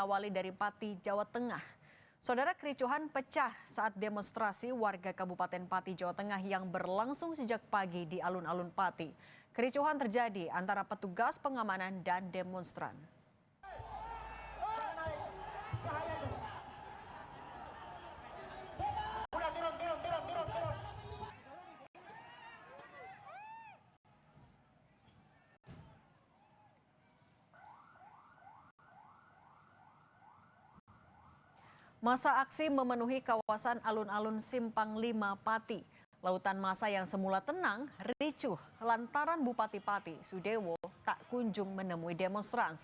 diawali dari Pati, Jawa Tengah. Saudara, kericuhan pecah saat demonstrasi warga Kabupaten Pati, Jawa Tengah yang berlangsung sejak pagi di alun-alun Pati. Kericuhan terjadi antara petugas pengamanan dan demonstran. Masa aksi memenuhi kawasan alun-alun Simpang 5 Pati. Lautan massa yang semula tenang ricuh lantaran Bupati Pati, Sudewo, tak kunjung menemui demonstran.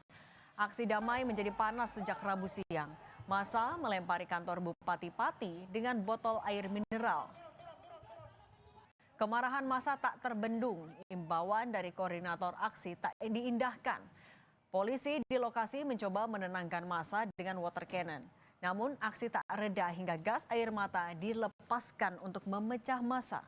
Aksi damai menjadi panas sejak Rabu siang. Massa melempari kantor Bupati Pati dengan botol air mineral. Kemarahan massa tak terbendung, imbauan dari koordinator aksi tak diindahkan. Polisi di lokasi mencoba menenangkan massa dengan water cannon. Namun aksi tak reda hingga gas air mata dilepaskan untuk memecah massa.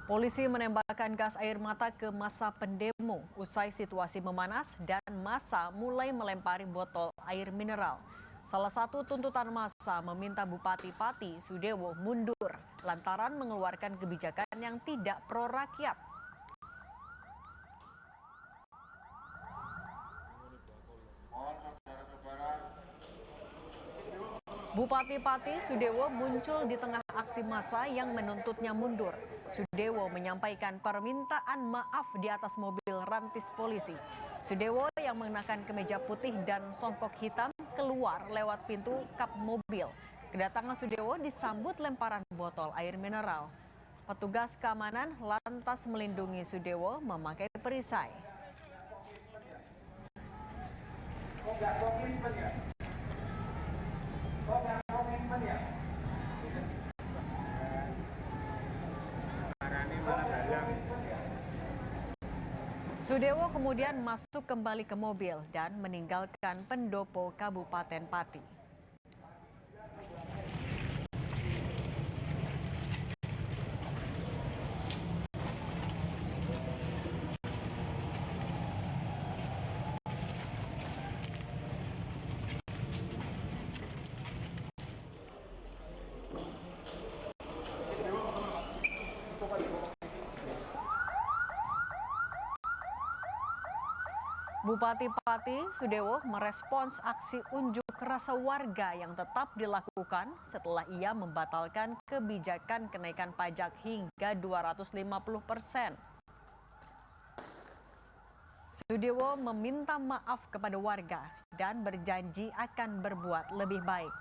Polisi menembakkan gas air mata ke massa pendemo. Usai situasi memanas dan massa mulai melempari botol air mineral. Salah satu tuntutan massa meminta Bupati Pati, Sudewo, mundur lantaran mengeluarkan kebijakan yang tidak pro rakyat. Bupati Pati, Sudewo muncul di tengah aksi massa yang menuntutnya mundur. Sudewo menyampaikan permintaan maaf di atas mobil rantis polisi. Sudewo yang mengenakan kemeja putih dan songkok hitam keluar lewat pintu kap mobil. Kedatangan Sudewo disambut lemparan botol air mineral. Petugas keamanan lantas melindungi Sudewo memakai perisai. Sudewo kemudian masuk kembali ke mobil dan meninggalkan pendopo Kabupaten Pati. Bupati Pati, Sudewo merespons aksi unjuk rasa warga yang tetap dilakukan setelah ia membatalkan kebijakan kenaikan pajak hingga 250%. Sudewo meminta maaf kepada warga dan berjanji akan berbuat lebih baik.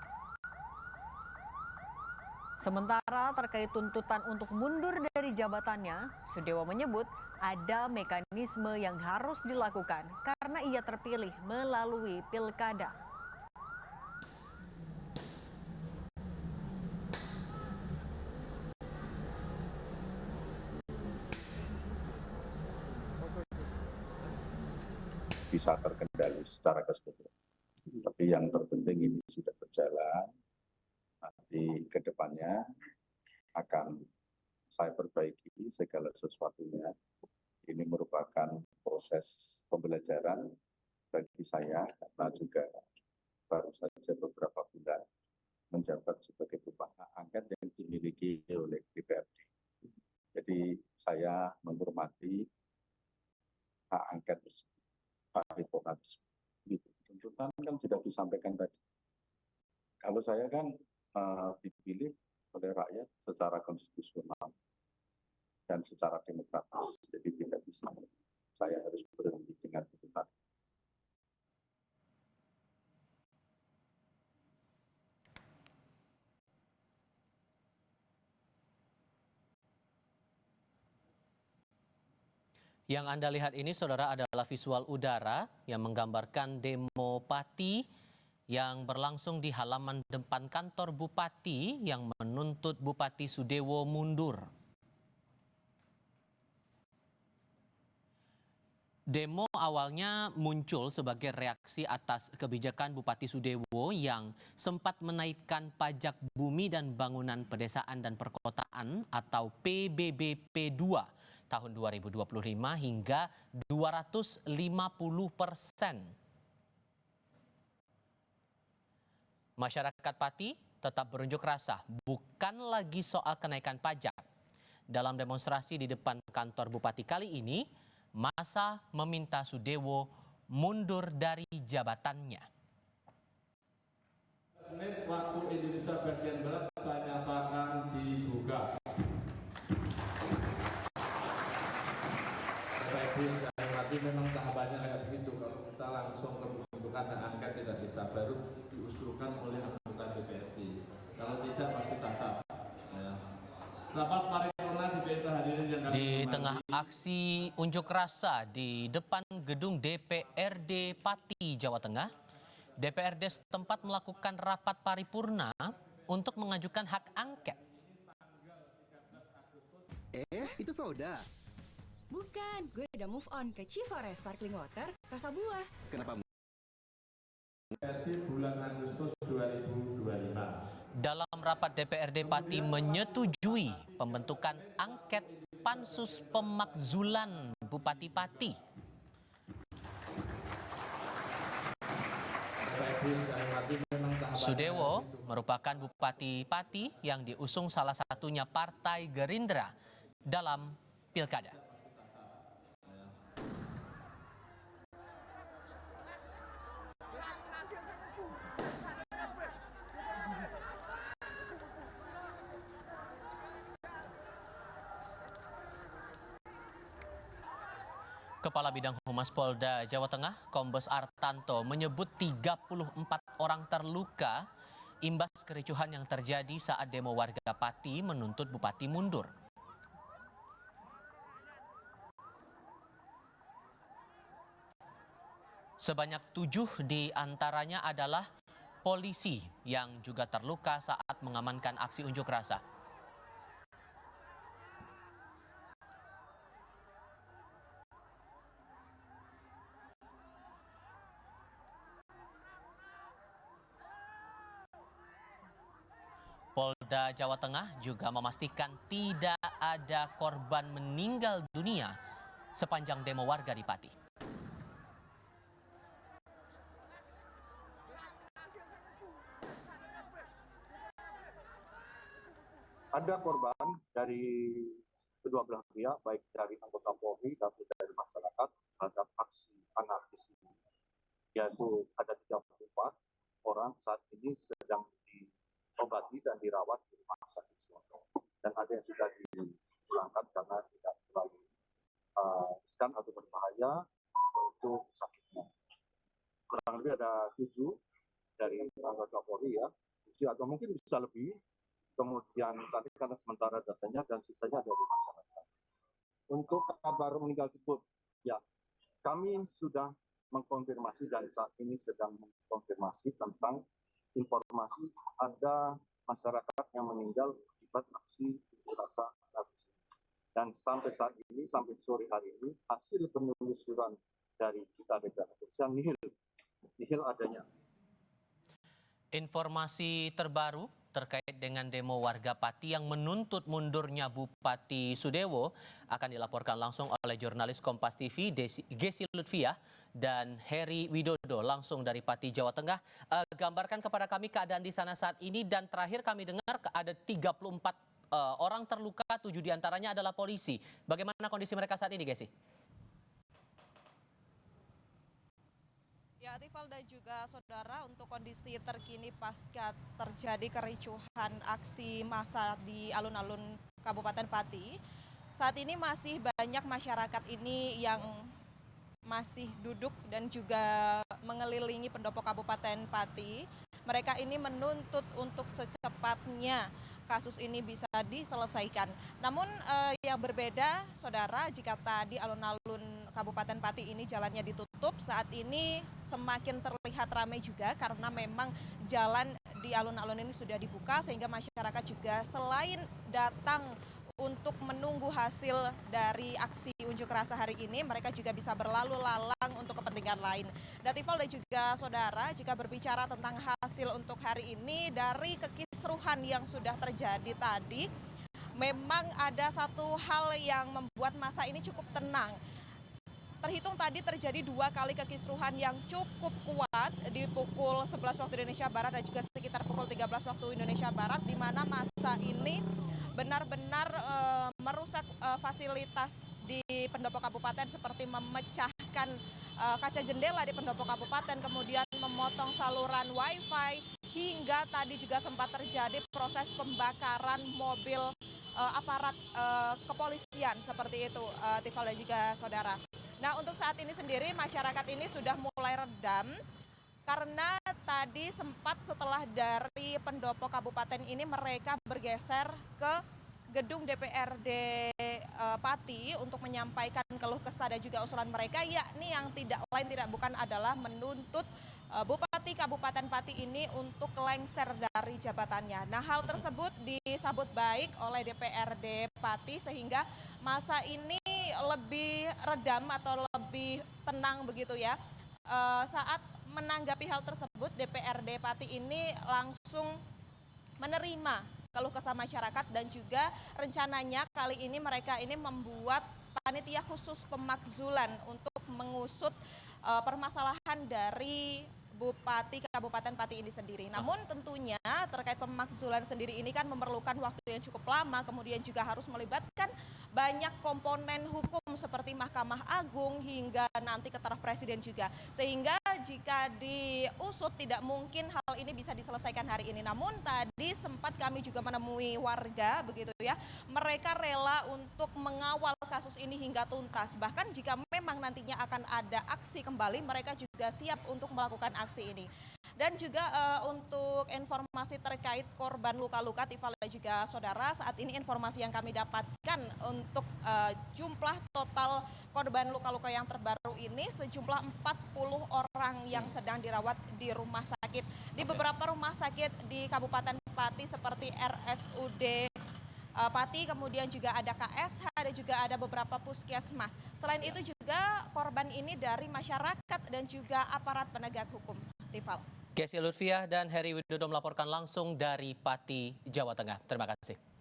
Sementara terkait tuntutan untuk mundur dari jabatannya, Sudewo menyebut ada mekanisme yang harus dilakukan karena ia terpilih melalui pilkada. Bisa terkendali secara keseluruhan. Tapi yang terpenting ini sudah berjalan. Nanti ke depannya akan saya perbaiki segala sesuatunya. Ini merupakan proses pembelajaran bagi saya karena juga baru saja beberapa bulan menjabat sebagai Bupati hak angket yang dimiliki oleh DPRD. Jadi saya menghormati hak angket tersebut, hak reporter tersebut. Tuntutan kan sudah disampaikan tadi. Kalau saya kan dipilih oleh rakyat secara konstitusional dan secara demokratis, jadi tidak bisa saya harus berhenti dengan tuntutan. Yang Anda lihat ini, saudara, adalah visual udara yang menggambarkan demo Pati yang berlangsung di halaman depan kantor Bupati yang menuntut Bupati Sudewo mundur. Demo awalnya muncul sebagai reaksi atas kebijakan Bupati Sudewo yang sempat menaikkan pajak bumi dan bangunan pedesaan dan perkotaan atau PBBP 2 tahun 2025 hingga 250%. Masyarakat Pati tetap berunjuk rasa, bukan lagi soal kenaikan pajak. Dalam demonstrasi di depan kantor Bupati kali ini, massa meminta Sudewo mundur dari jabatannya. Menit waktu Indonesia bagian barat saya nyatakan dibuka. Saya hormati memang tahapannya kayak begitu. Kalau kita langsung ke pembentukan hak angket tidak bisa, baru diusulkan oleh anggota DPRD. Kalau tidak pasti cacat. Ya. Rapat paripurna DPRD hadirin yang kami Di hormati. tengah aksi unjuk rasa di depan gedung DPRD Pati, Jawa Tengah, DPRD setempat melakukan rapat paripurna untuk mengajukan hak angket. Itu soda. Bukan, gue udah move on ke Ciforest Sparkling Water, rasa buah. Kenapa? DPRD bulan Agustus 2025. Dalam rapat DPRD Pati menyetujui pembentukan angket Pansus Pemakzulan Bupati Pati. Sudewo merupakan Bupati Pati yang diusung salah satunya Partai Gerindra dalam pilkada. Kepala Bidang Humas Polda Jawa Tengah, Kombes Artanto, menyebut 34 orang terluka imbas kericuhan yang terjadi saat demo warga Pati menuntut Bupati mundur. Sebanyak 7 di antaranya adalah polisi yang juga terluka saat mengamankan aksi unjuk rasa. Polda Jawa Tengah juga memastikan tidak ada korban meninggal dunia sepanjang demo warga di Pati. Ada korban dari kedua belah pihak, baik dari anggota Polri maupun dari masyarakat terhadap aksi anarkis ini. Yaitu ada 34 orang saat ini sedang diobati dan dirawat di rumah sakit Suwoto. Dan ada yang sudah dipulangkan karena tidak terlalu riskan atau berbahaya untuk sakitnya. Kurang lebih ada 7 dari anggota Polri ya, 7 atau mungkin bisa lebih. Kemudian saat ini karena sementara datanya dan sisanya dari masyarakat. Untuk kabar meninggal tersebut, ya kami sudah mengkonfirmasi dan saat ini sedang mengkonfirmasi tentang informasi ada masyarakat yang meninggal akibat aksi unjuk rasa anarkis. Dan sampai saat ini, sampai sore hari ini, hasil penelusuran dari kita DPR kepolisian nihil adanya. Informasi terbaru terkait dengan demo warga Pati yang menuntut mundurnya Bupati Sudewo akan dilaporkan langsung oleh jurnalis Kompas TV Gesi Lutfiah dan Heri Widodo langsung dari Pati, Jawa Tengah. Gambarkan kepada kami keadaan di sana saat ini, dan terakhir kami dengar ada 34 orang terluka, 7 diantaranya adalah polisi. Bagaimana kondisi mereka saat ini, Gesi? Ya, Tifal dan juga saudara, untuk kondisi terkini pasca terjadi kericuhan aksi massa di alun-alun Kabupaten Pati, saat ini masih banyak masyarakat ini yang masih duduk dan juga mengelilingi pendopo Kabupaten Pati. Mereka ini menuntut untuk secepatnya kasus ini bisa diselesaikan. Namun yang berbeda, saudara, jika tadi alun-alun Kabupaten Pati ini jalannya ditutup, saat ini semakin terlihat ramai juga karena memang jalan di alun-alun ini sudah dibuka sehingga masyarakat juga selain datang untuk menunggu hasil dari aksi unjuk rasa hari ini, mereka juga bisa berlalu lalang untuk kepentingan lain. Datifal dan juga saudara, jika berbicara tentang hasil untuk hari ini, dari kekisruhan yang sudah terjadi tadi, memang ada satu hal yang membuat masa ini cukup tenang. Terhitung tadi terjadi 2 kali kekisruhan yang cukup kuat di pukul 11 waktu Indonesia Barat dan juga sekitar pukul 13 waktu Indonesia Barat, di mana masa ini benar-benar merusak fasilitas di pendopo kabupaten seperti memecahkan kaca jendela di pendopo kabupaten, kemudian memotong saluran wifi, hingga tadi juga sempat terjadi proses pembakaran mobil aparat kepolisian seperti itu, Tifal dan juga saudara. Nah, untuk saat ini sendiri masyarakat ini sudah mulai redam karena tadi sempat setelah dari pendopo kabupaten ini mereka bergeser ke gedung DPRD Pati untuk menyampaikan keluh kesah dan juga usulan mereka, yakni yang tidak lain tidak bukan adalah menuntut Bupati Kabupaten Pati ini untuk lengser dari jabatannya. Nah, hal tersebut disambut baik oleh DPRD Pati sehingga masa ini lebih redam atau lebih tenang begitu ya. Saat menanggapi hal tersebut, DPRD Pati ini langsung menerima keluh kesah masyarakat dan juga rencananya kali ini mereka ini membuat panitia khusus pemakzulan untuk mengusut permasalahan dari Bupati Kabupaten Pati ini sendiri. Namun tentunya terkait pemakzulan sendiri ini kan memerlukan waktu yang cukup lama, kemudian juga harus melibatkan banyak komponen hukum seperti Mahkamah Agung hingga nanti ke taraf Presiden juga. Sehingga jika diusut tidak mungkin hal ini bisa diselesaikan hari ini. Namun tadi sempat kami juga menemui warga begitu ya. Mereka rela untuk mengawal kasus ini hingga tuntas. Bahkan jika memang nantinya akan ada aksi kembali, mereka juga siap untuk melakukan aksi ini. Dan juga untuk informasi terkait korban luka-luka, Tifal dan juga saudara, saat ini informasi yang kami dapatkan untuk jumlah total korban luka-luka yang terbaru ini sejumlah 40 orang yang sedang dirawat di rumah sakit. Di beberapa rumah sakit di Kabupaten Pati seperti RSUD Pati, kemudian juga ada KSH dan juga ada beberapa puskesmas. Selain itu juga korban ini dari masyarakat dan juga aparat penegak hukum. Tifal. Kesia Lutfiah dan Heri Widodo melaporkan langsung dari Pati, Jawa Tengah. Terima kasih.